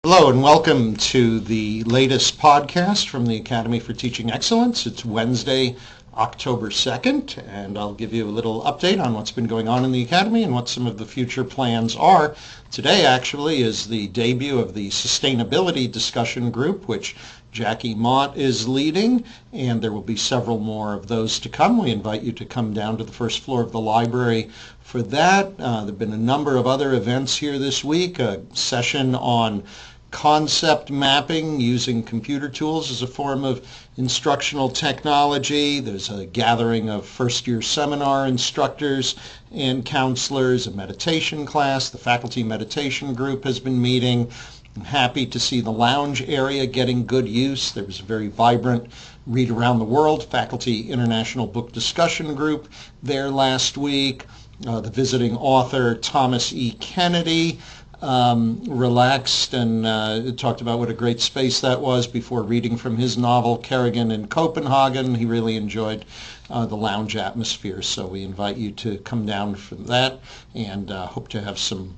Hello and welcome to the latest podcast from the Academy for Teaching Excellence. It's Wednesday, October 2nd, and I'll give you a little update on what's been going on in the Academy and what some of the future plans are. Today actually is the debut of the Sustainability Discussion Group, which Jackie Mott is leading, and there will be several more of those to come. We invite you to come down to the first floor of the library for that. There have been a number of other events here this week, a session on concept mapping using computer tools as a form of instructional technology. There's a gathering of first-year seminar instructors and counselors, a meditation class. The faculty meditation group has been meeting. I'm happy to see the lounge area getting good use. There was a very vibrant Read Around the World Faculty International Book Discussion Group there last week. The visiting author Thomas E. Kennedy relaxed and talked about what a great space that was before reading from his novel Kerrigan in Copenhagen. He really enjoyed the lounge atmosphere, so we invite you to come down for that and hope to have some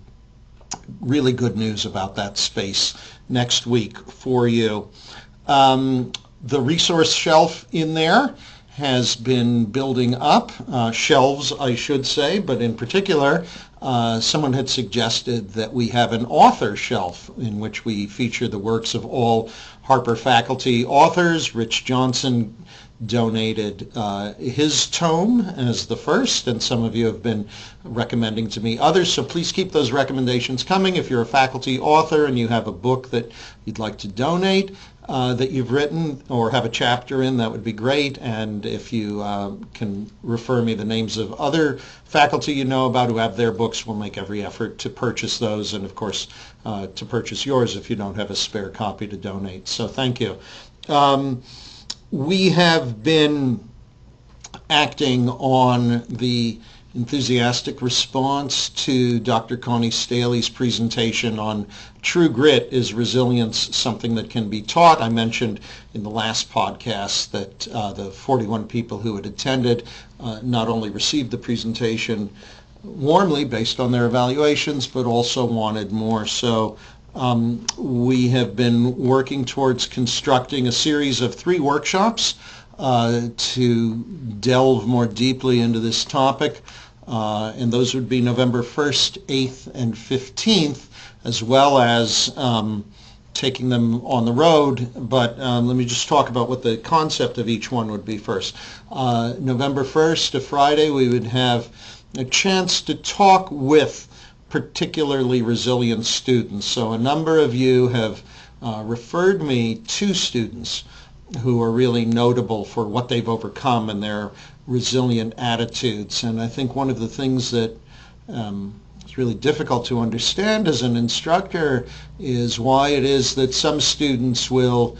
really good news about that space next week for you. The resource shelf in there has been building up, shelves I should say, but in particular someone had suggested that we have an author shelf in which we feature the works of all Harper faculty authors. Rich Johnson donated his tome as the first, and some of you have been recommending to me others, so please keep those recommendations coming. If you're a faculty author and you have a book that you'd like to donate that you've written or have a chapter in, that would be great. And if you can refer me the names of other faculty you know about who have their books, we'll make every effort to purchase those, and of course to purchase yours if you don't have a spare copy to donate. So thank you. We have been acting on the enthusiastic response to Dr. Connie Staley's presentation on True Grit: Is Resilience Something That Can Be Taught? I mentioned in the last podcast that the 41 people who had attended not only received the presentation warmly based on their evaluations, but also wanted more. So we have been working towards constructing a series of 3 workshops to delve more deeply into this topic, and those would be November 1st, 8th, and 15th, as well as taking them on the road. But let me just talk about what the concept of each one would be first. November 1st, a Friday, we would have a chance to talk with particularly resilient students. So a number of you have referred me to students who are really notable for what they've overcome and their resilient attitudes. And I think one of the things that is really difficult to understand as an instructor is why it is that some students will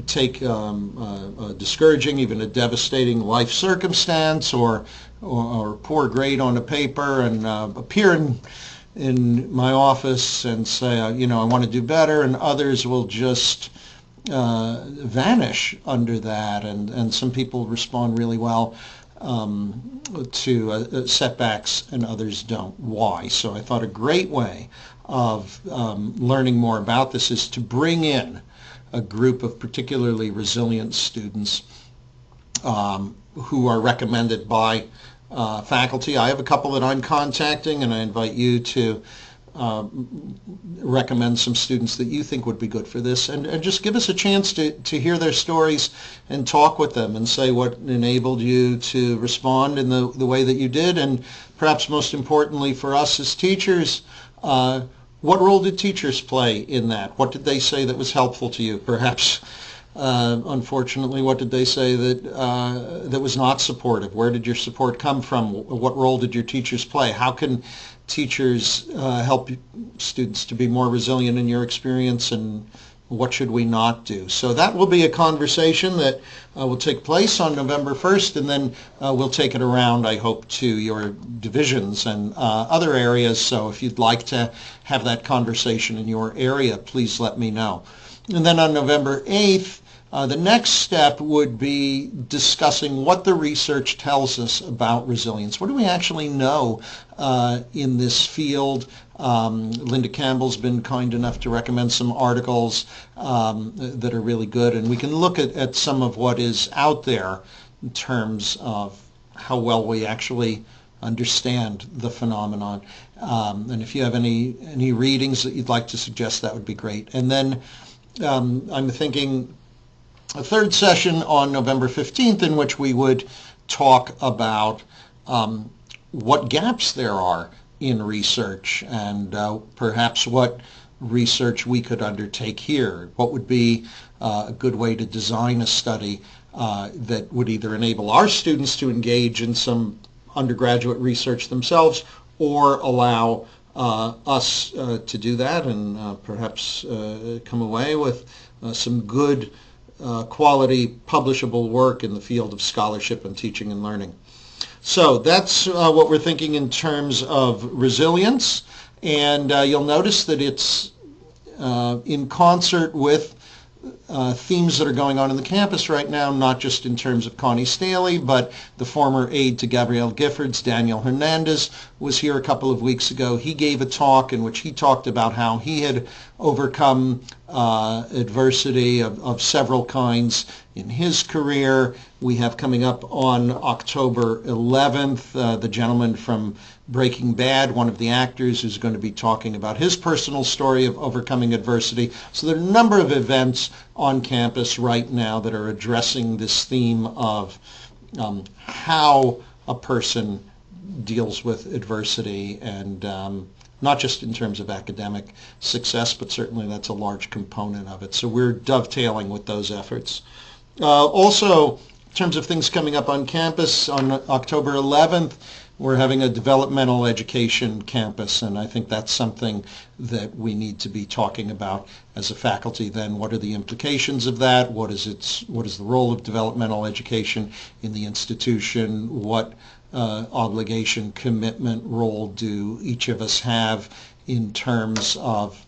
take a discouraging, even a devastating life circumstance or poor grade on a paper and appear in my office and say, I want to do better, and others will just vanish under that, and some people respond really well to setbacks and others don't. Why? So I thought a great way of learning more about this is to bring in a group of particularly resilient students who are recommended by faculty. I have a couple that I'm contacting, and I invite you to recommend some students that you think would be good for this, and just give us a chance to hear their stories and talk with them and say what enabled you to respond in the way that you did, and perhaps most importantly for us as teachers, what role did teachers play in that? What did they say that was helpful to you? Perhaps unfortunately, what did they say that was not supportive? Where did your support come from? What role did your teachers play? How can teachers help students to be more resilient in your experience, and what should we not do? So that will be a conversation that will take place on November 1st, and then we'll take it around, I hope, to your divisions and other areas. So if you'd like to have that conversation in your area, please let me know. And then on November 8th, the next step would be discussing what the research tells us about resilience. What do we actually know in this field? Linda Campbell's been kind enough to recommend some articles that are really good, and we can look at some of what is out there in terms of how well we actually understand the phenomenon. And if you have any readings that you'd like to suggest, that would be great. And then I'm thinking a third session on November 15th in which we would talk about what gaps there are in research and perhaps what research we could undertake here. What would be a good way to design a study that would either enable our students to engage in some undergraduate research themselves or allow us to do that and perhaps come away with some good quality publishable work in the field of scholarship and teaching and learning. So that's what we're thinking in terms of resilience, and you'll notice that it's in concert with themes that are going on in the campus right now, not just in terms of Connie Staley, but the former aide to Gabrielle Giffords, Daniel Hernandez, was here a couple of weeks ago. He gave a talk in which he talked about how he had overcome adversity of several kinds in his career. We have coming up on October 11th, the gentleman from Breaking Bad, one of the actors, who's going to be talking about his personal story of overcoming adversity. So there are a number of events on campus right now that are addressing this theme of how a person deals with adversity, and not just in terms of academic success, but certainly that's a large component of it. So we're dovetailing with those efforts. Also, in terms of things coming up on campus, on October 11th, we're having a developmental education campus, and I think that's something that we need to be talking about as a faculty then. What are the implications of that? What is the role of developmental education in the institution? What obligation, commitment, role do each of us have in terms of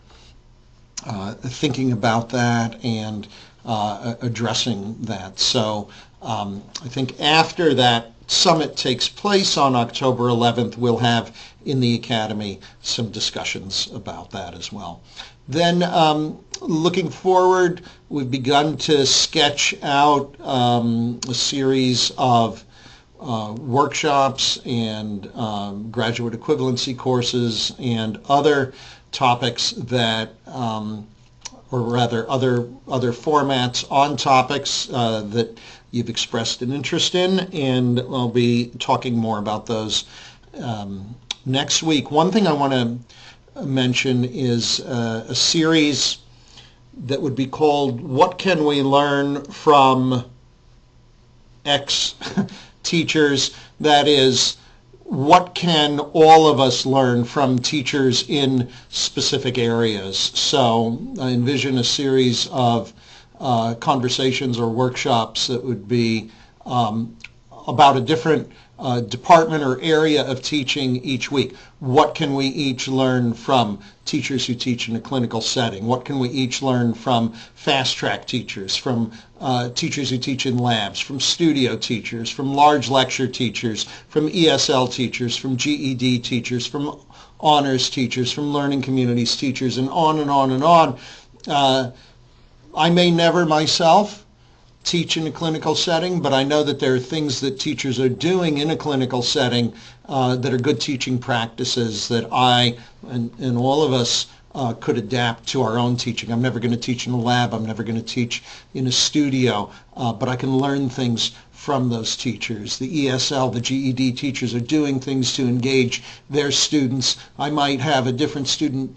thinking about that and addressing that? So I think after that summit takes place on October 11th, we'll have in the Academy some discussions about that as well. Then looking forward, we've begun to sketch out a series of workshops and graduate equivalency courses and other topics that, or rather other formats on topics that you've expressed an interest in, and I'll be talking more about those next week. One thing I want to mention is a series that would be called What Can We Learn from X Teachers? That is, what can all of us learn from teachers in specific areas? So I envision a series of conversations or workshops that would be about a different department or area of teaching each week. What can we each learn from teachers who teach in a clinical setting? What can we each learn from fast-track teachers, from teachers who teach in labs, from studio teachers, from large lecture teachers, from ESL teachers, from GED teachers, from honors teachers, from learning communities teachers, and on and on and on. I may never myself teach in a clinical setting, but I know that there are things that teachers are doing in a clinical setting that are good teaching practices that I and all of us could adapt to our own teaching. I'm never going to teach in a lab. I'm never going to teach in a studio, but I can learn things from those teachers. The ESL, the GED teachers are doing things to engage their students. I might have a different student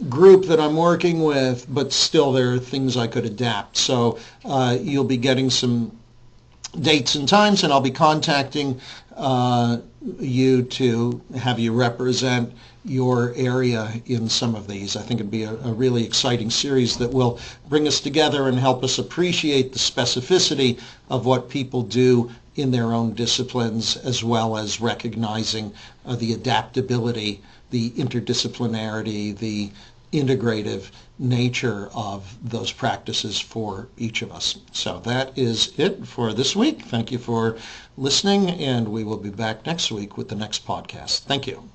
group that I'm working with, but still there are things I could adapt. So you'll be getting some dates and times, and I'll be contacting you to have you represent your area in some of these. I think it'd be a really exciting series that will bring us together and help us appreciate the specificity of what people do in their own disciplines, as well as recognizing the adaptability, the interdisciplinarity, the integrative nature of those practices for each of us. So that is it for this week. Thank you for listening, and we will be back next week with the next podcast. Thank you.